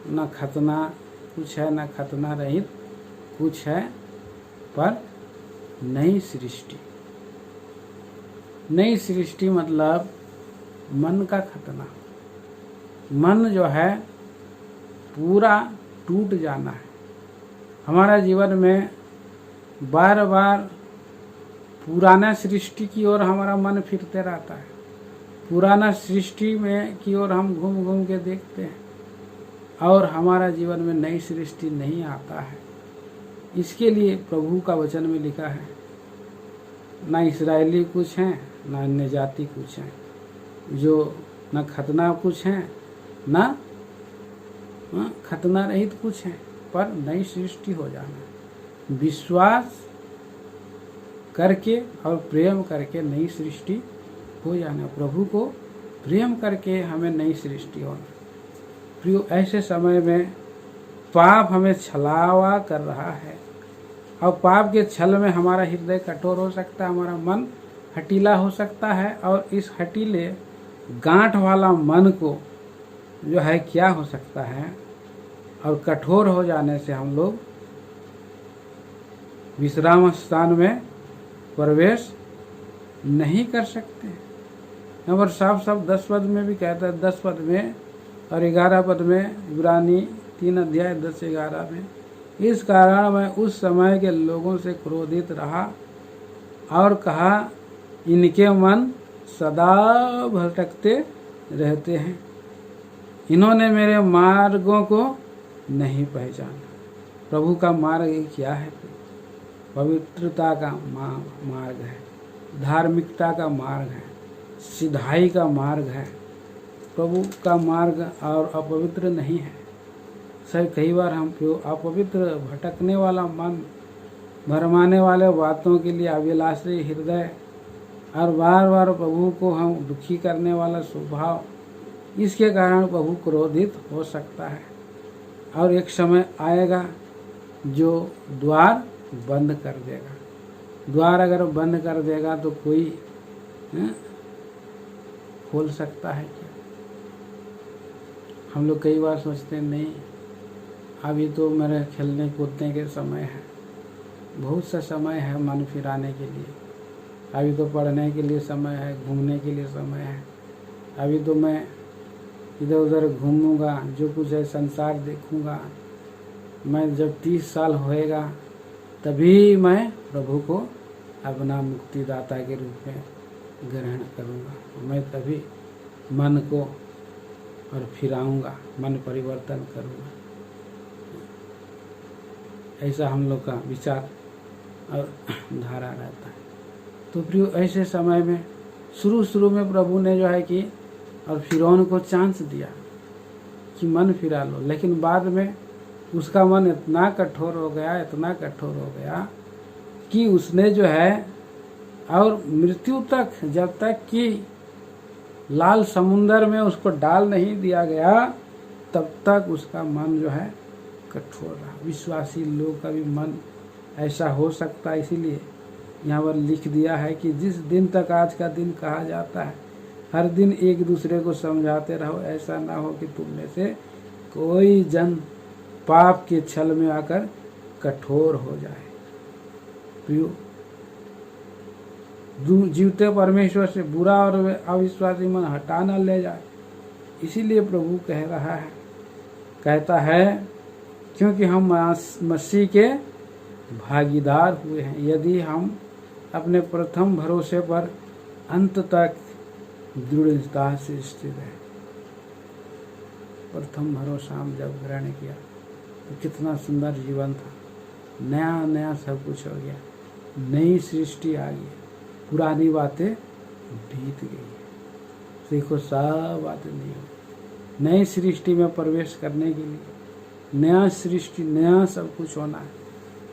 न खतना कुछ है न खतना रहित कुछ है, पर नई सृष्टि। नई सृष्टि मतलब मन का खतना। मन जो है पूरा टूट जाना है। हमारा जीवन में बार बार पुराना सृष्टि की ओर हमारा मन फिरते रहता है। पुराना सृष्टि में की ओर हम घूम घूम के देखते हैं और हमारा जीवन में नई सृष्टि नहीं आता है। इसके लिए प्रभु का वचन में लिखा है, ना इस्राएली कुछ हैं ना अन्य जाति कुछ हैं, जो न खतना कुछ हैं ना खतना रहित कुछ हैं, पर नई सृष्टि हो जाना। विश्वास करके और प्रेम करके नई सृष्टि हो जाना। प्रभु को प्रेम करके हमें नई सृष्टि होना। प्रियो, ऐसे समय में पाप हमें छलावा कर रहा है और पाप के छल में हमारा हृदय कठोर हो सकता है, हमारा मन हटीला हो सकता है और इस हटीले गांठ वाला मन को जो है क्या हो सकता है, और कठोर हो जाने से हम लोग विश्राम स्थान में प्रवेश नहीं कर सकते। नंबर साफ 10 पद में भी कहता है, 10 पद में और 11 पद में, इब्रानी 3 अध्याय 10-11 में, इस कारण मैं उस समय के लोगों से क्रोधित रहा और कहा, इनके मन सदा भटकते रहते हैं, इन्होंने मेरे मार्गों को नहीं पहचाना। प्रभु का मार्ग क्या है? पवित्रता का मार्ग है, धार्मिकता का मार्ग है, सिधाई का मार्ग है। प्रभु का मार्ग और अपवित्र नहीं है। सर कई बार हम अपवित्र भटकने वाला मन, भरमाने वाले बातों के लिए अभिलाषी हृदय और बार बार प्रभु को हम दुखी करने वाला स्वभाव, इसके कारण प्रभु क्रोधित हो सकता है और एक समय आएगा जो द्वार बंद कर देगा। द्वार अगर बंद कर देगा तो कोई खोल सकता है क्या? हम लोग कई बार सोचते हैं, नहीं अभी तो मेरे खेलने कूदने के समय है, बहुत सा समय है मन फिराने के लिए, अभी तो पढ़ने के लिए समय है, घूमने के लिए समय है, अभी तो मैं इधर उधर घूमूंगा, जो कुछ है संसार देखूंगा, मैं जब 30 साल होएगा तभी मैं प्रभु को अपना मुक्तिदाता के रूप में ग्रहण करूंगा, मैं तभी मन को और फिराऊंगा, मन परिवर्तन करूंगा। ऐसा हम लोग का विचार और धारा रहता है। तो प्रियो, ऐसे समय में शुरू में प्रभु ने जो है कि और फिरौन को चांस दिया कि मन फिरा लो, लेकिन बाद में उसका मन इतना कठोर हो गया कि उसने जो है और मृत्यु तक, जब तक कि लाल समुंदर में उसको डाल नहीं दिया गया तब तक उसका मन जो है कठोर रहा। विश्वासी लोग का भी मन ऐसा हो सकता है, इसीलिए यहाँ पर लिख दिया है कि जिस दिन तक आज का दिन कहा जाता है, हर दिन एक दूसरे को समझाते रहो, ऐसा ना हो कि तुम में से कोई जन पाप के छल में आकर कठोर हो जाए। प्रियो, जीवते परमेश्वर से बुरा और अविश्वासी मन हटा न ले जाए। इसीलिए प्रभु कह रहा है, कहता है, क्योंकि हम मसीह के भागीदार हुए हैं, यदि हम अपने प्रथम भरोसे पर अंत तक दृढ़ता से स्थित है। प्रथम भरोसा हम जब ग्रहण किया तो कितना सुंदर जीवन था, नया नया सब कुछ हो गया, नई सृष्टि आ गई, पुरानी बातें बीत गई। देखो सब बातें नहीं हो, नई सृष्टि में प्रवेश करने के लिए नया सृष्टि, नया सब कुछ होना है,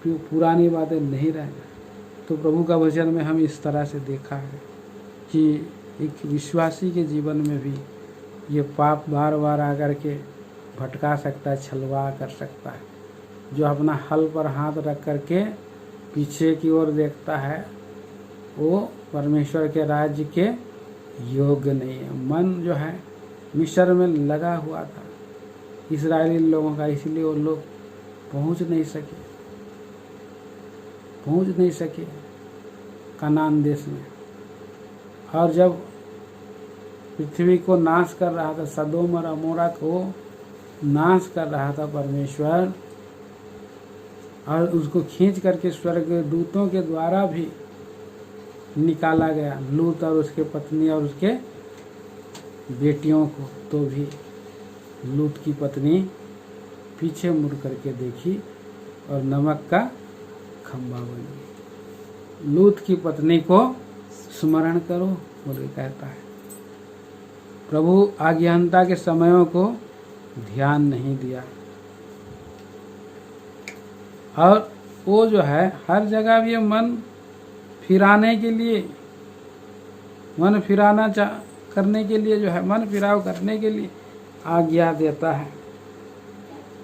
फिर पुरानी बातें नहीं रहना। तो प्रभु का वचन में हम इस तरह से देखा है कि एक विश्वासी के जीवन में भी ये पाप बार बार आकर के भटका सकता है, छलवा कर सकता है। जो अपना हल पर हाथ रख करके पीछे की ओर देखता है वो परमेश्वर के राज्य के योग्य नहीं है। मन जो है मिस्र में लगा हुआ था इस्राएली लोगों का, इसलिए वो लोग पहुंच नहीं सके कनान देश में। और जब पृथ्वी को नाश कर रहा था, सदोम और अमोरा को नाश कर रहा था परमेश्वर, और उसको खींच करके स्वर्ग दूतों के द्वारा भी निकाला गया, लूत और उसके पत्नी और उसके बेटियों को, तो भी लूत की पत्नी पीछे मुड़ करके देखी और नमक का खंभा बन गई। लूत की पत्नी को स्मरण करो बोल कहता है। प्रभु आज्ञानता के समयों को ध्यान नहीं दिया, और वो जो है हर जगह भी मन फिराने के लिए, मन फिराना करने के लिए जो है, मन फिराव करने के लिए आज्ञा देता है।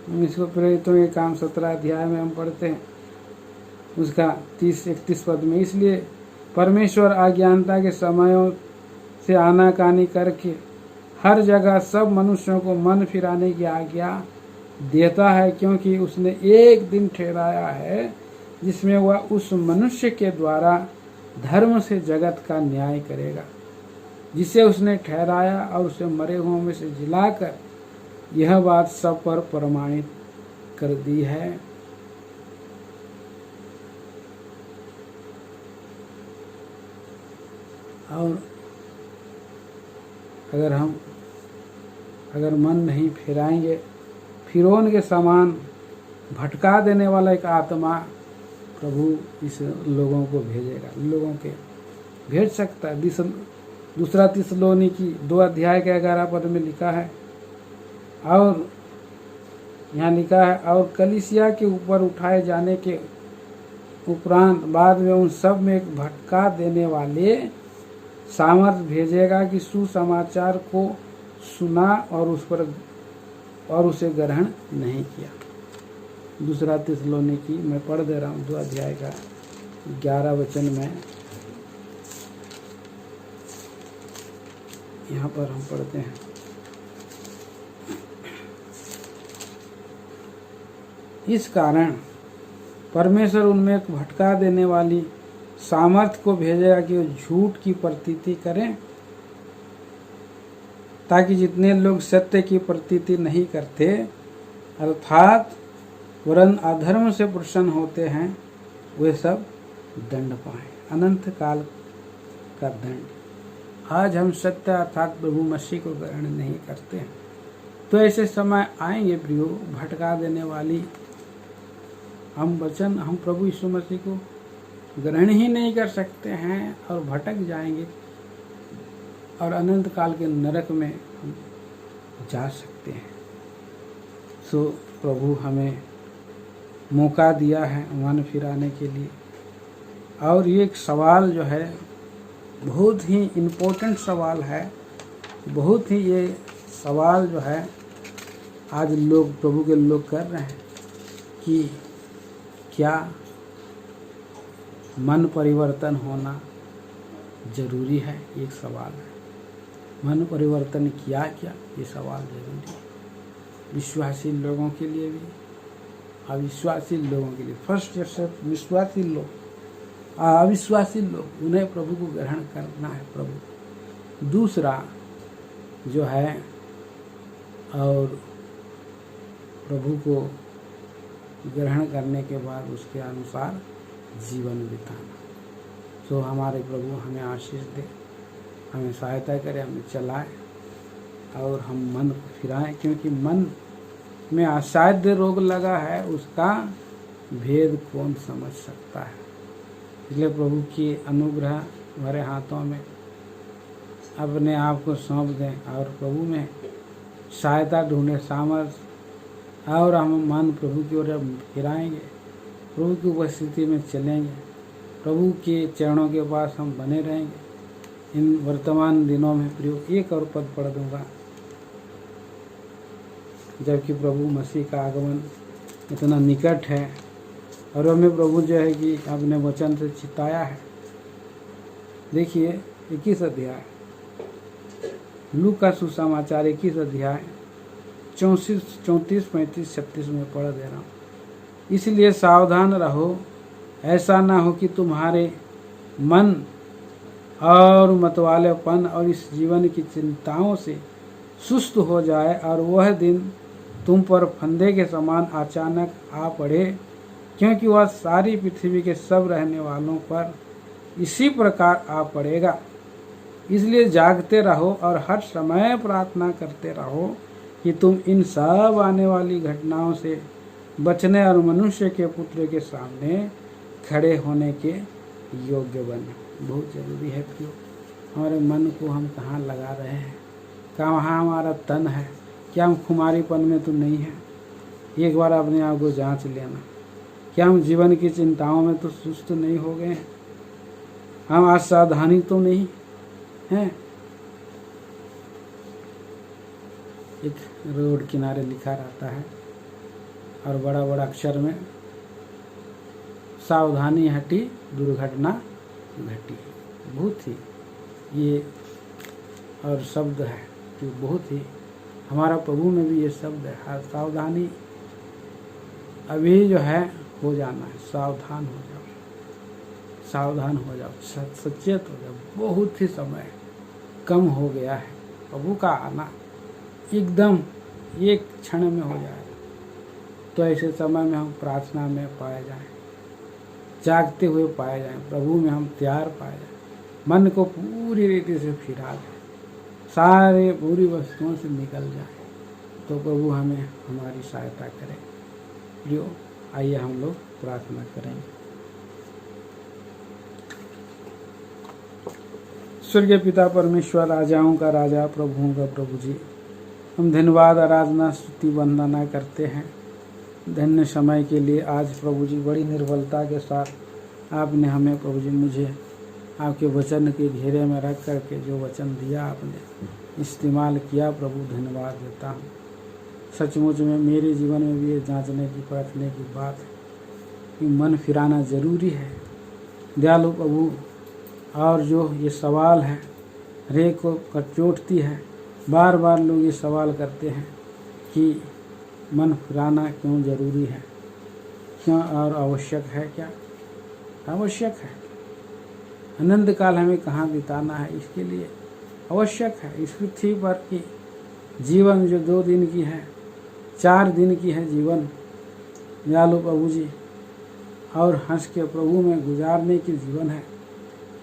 हम इसको प्रेरितों के काम 17 अध्याय में हम पढ़ते हैं, उसका 30-31 पद में। इसलिए परमेश्वर अज्ञानता के समयों से आनाकानी करके हर जगह सब मनुष्यों को मन फिराने की आज्ञा देता है, क्योंकि उसने एक दिन ठहराया है जिसमें वह उस मनुष्य के द्वारा धर्म से जगत का न्याय करेगा, जिसे उसने ठहराया और उसे मरे हुओं में से जिलाकर यह बात सब पर प्रमाणित कर दी है। और अगर मन नहीं फिराएंगे, फिरौन के समान भटका देने वाला एक आत्मा प्रभु इस लोगों को भेजेगा, लोगों के भेज सकता है। दूसरा थिस्सलुनीकी 2 अध्याय के 11 पद में लिखा है, और यहाँ लिखा है, और कलीसिया के ऊपर उठाए जाने के उपरांत बाद में उन सब में एक भटका देने वाले सामर्थ भेजेगा कि सुसमाचार को सुना और उसे ग्रहण नहीं किया। दूसरा थिस्सलुनीकी मैं पढ़ दे रहा हूँ 2 अध्याय का 11 वचन में। यहाँ पर हम पढ़ते हैं, इस कारण परमेश्वर उनमें एक भटका देने वाली सामर्थ को भेजेगा कि वो झूठ की प्रतीति करें, ताकि जितने लोग सत्य की प्रतीति नहीं करते अर्थात वरन अधर्म से प्रसन्न होते हैं, वे सब दंड पाएं, अनंत काल का दंड। आज हम सत्य अर्थात प्रभु मसीह को ग्रहण नहीं करते हैं, तो ऐसे समय आएंगे प्रियो, भटका देने वाली हम प्रभु यीशु मसीह को ग्रहण ही नहीं कर सकते हैं और भटक जाएंगे, और अनंत काल के नरक में हम जा सकते हैं। सो प्रभु हमें मौका दिया है मन फिराने के लिए। और ये एक सवाल जो है बहुत ही इम्पोर्टेंट सवाल है, बहुत ही ये सवाल जो है आज लोग प्रभु के लोग कर रहे हैं कि क्या मन परिवर्तन होना जरूरी है। एक सवाल है, मन परिवर्तन किया क्या, ये सवाल जरूरी है विश्वासी लोगों के लिए भी, अविश्वासी लोगों के लिए। फर्स्ट स्टेप विश्वासी लोग, अविश्वासी लोग, उन्हें प्रभु को ग्रहण करना है प्रभु। दूसरा जो है, और प्रभु को ग्रहण करने के बाद उसके अनुसार जीवन बिताना। तो हमारे प्रभु हमें आशीष दे, हमें सहायता करे, हमें चलाए और हम मन को फिराएं, क्योंकि मन में असाध्य रोग लगा है, उसका भेद कौन समझ सकता है। इसलिए प्रभु की अनुग्रह भरे हाथों में अपने आप को सौंप दें और प्रभु में सहायता ढूंढें, सामर्थ्य, और हम मन प्रभु की ओर फिराएंगे, प्रभु की उपस्थिति में चलेंगे, प्रभु के चरणों के पास हम बने रहेंगे। इन वर्तमान दिनों में प्रयोग एक और पद पढ़ दूंगा, जबकि प्रभु मसीह का आगमन इतना निकट है और हमें प्रभु जो है कि अपने वचन से चिताया है। देखिए 21 अध्याय, लूका का सुसमाचार 21 अध्याय 34, 35, 36 में पढ़ दे रहा हूँ। इसलिए सावधान रहो, ऐसा ना हो कि तुम्हारे मन और मतवालेपन और इस जीवन की चिंताओं से सुस्त हो जाए और वह दिन तुम पर फंदे के समान अचानक आ पड़े, क्योंकि वह सारी पृथ्वी के सब रहने वालों पर इसी प्रकार आ पड़ेगा। इसलिए जागते रहो और हर समय प्रार्थना करते रहो कि तुम इन सब आने वाली घटनाओं से बचने और मनुष्य के पुत्र के सामने खड़े होने के योग्य बने। बहुत जरूरी है प्रियो, हमारे मन को हम कहाँ लगा रहे हैं, कहाँ हमारा तन है, क्या हम खुमारीपन में तो नहीं है। एक बार अपने आप को जांच लेना, क्या हम जीवन की चिंताओं में तो सुस्त नहीं हो गए हैं, हम असावधानी तो नहीं हैं। एक रोड किनारे लिखा रहता है और बड़ा बड़ा अक्षर में, सावधानी हटी दुर्घटना घटी। बहुत ही ये और शब्द है कि बहुत ही हमारा प्रभु में भी ये शब्द है, सावधानी अभी जो है हो जाना है, सावधान हो जाओ, सावधान हो जाओ, सचेत हो जाओ। बहुत ही समय कम हो गया है, प्रभु का आना एकदम एक क्षण में हो जाए। तो ऐसे समय में हम प्रार्थना में पाए जाएं, जागते हुए पाए जाएं, प्रभु में हम तैयार पाए जाएं, मन को पूरी रीति से फिरा दें, सारे बुरी वस्तुओं से निकल जाए, तो प्रभु हमें हमारी सहायता करें। प्रियो, आइए हम लोग प्रार्थना करेंगे। स्वर्गीय पिता परमेश्वर, राजाओं का राजा, प्रभुओं का प्रभु जी, हम धन्यवाद, आराधना, स्तुति, वंदना करते हैं धन्य समय के लिए। आज प्रभु जी बड़ी निर्बलता के साथ आपने हमें प्रभु जी मुझे आपके वचन के घेरे में रख करके जो वचन दिया आपने इस्तेमाल किया, प्रभु धन्यवाद देता हूँ। सचमुच में मेरे जीवन में भी ये जांचने की परखने की बात है कि मन फिराना ज़रूरी है। दयालु प्रभु, और जो ये सवाल है हरेक को कचोटती है, बार बार लोग ये सवाल करते हैं कि मन फिराना क्यों ज़रूरी है, क्यों और आवश्यक है, क्या आवश्यक है। अनंत काल हमें कहाँ बिताना है, इसके लिए आवश्यक है। इस पृथ्वी पर की जीवन जो 2 दिन की है, 4 दिन की है जीवन, दयालु प्रभु जी, और हंस के प्रभु में गुजारने की जीवन है।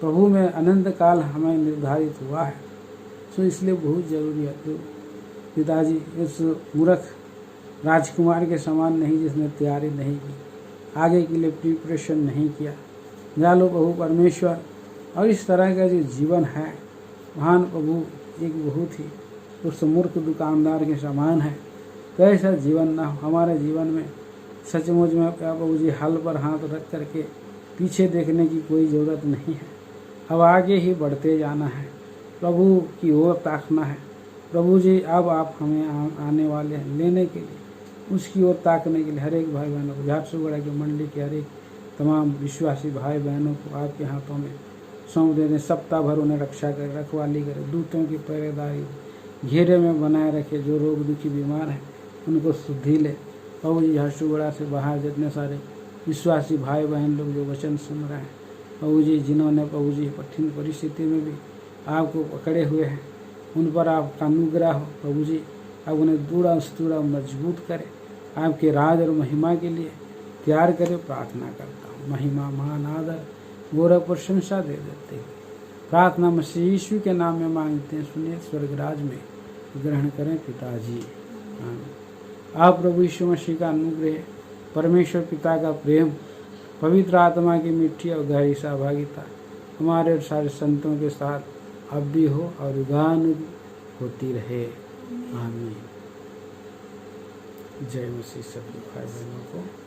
प्रभु में अनंत काल हमें निर्धारित हुआ है, तो इसलिए बहुत ज़रूरी है। तो पिताजी इस मूर्ख राजकुमार के समान नहीं जिसने तैयारी नहीं की, आगे के लिए प्रिपरेशन नहीं किया, दयालु प्रभु परमेश्वर, और इस तरह का जो जीवन है महान प्रभु, एक बहुत ही उस मूर्ख दुकानदार के समान है। तो ऐसा जीवन ना हो हमारे जीवन में। सचमुच में प्रभु जी हल पर हाथ रख करके पीछे देखने की कोई ज़रूरत नहीं है, अब आगे ही बढ़ते जाना है, प्रभु की ओर ताकना है। प्रभु जी अब आप हमें आने वाले हैं लेने के लिए, उसकी ओर ताकने के लिए हर एक भाई बहनों को, झारसुगुड़ा की मंडली के हर एक तमाम विश्वासी भाई बहनों को आपके हाथों में सौंप दे दें। सप्ताह भर उन्हें रक्षा करे, रखवाली करे, दूतों की पहरेदारी घेरे में बनाए रखे। जो रोग दुखी बीमार हैं उनको शुद्धि ले। प्रभु जी झारसुगुड़ा से बाहर जितने सारे विश्वासी भाई बहन लोग जो वचन सुन रहे हैं, प्रभु जी जिन्होंने प्रभु जी कठिन परिस्थिति में भी आपको पकड़े हुए हैं, उन पर आपका अनुग्रह हो। प्रभु जी आप उन्हें दूरा स्तूरा मजबूत करें, आपके राज और महिमा के लिए तैयार करें। प्रार्थना करता हूँ, महिमा मान आदर गौरव प्रशंसा दे देते हैं। प्रार्थना मसीह यीशु के नाम में मांगते हैं, सुनिए स्वर्गराज में ग्रहण करें पिताजी। आप प्रभु यीशु मसीह का अनुग्रह, परमेश्वर पिता का प्रेम, पवित्र आत्मा की मीठी और गहरी सहभागिता हमारे और सारे संतों के साथ अब भी हो और युगानुग होती रहे। आमीन। जय मसीह सभी भाई बहनों को।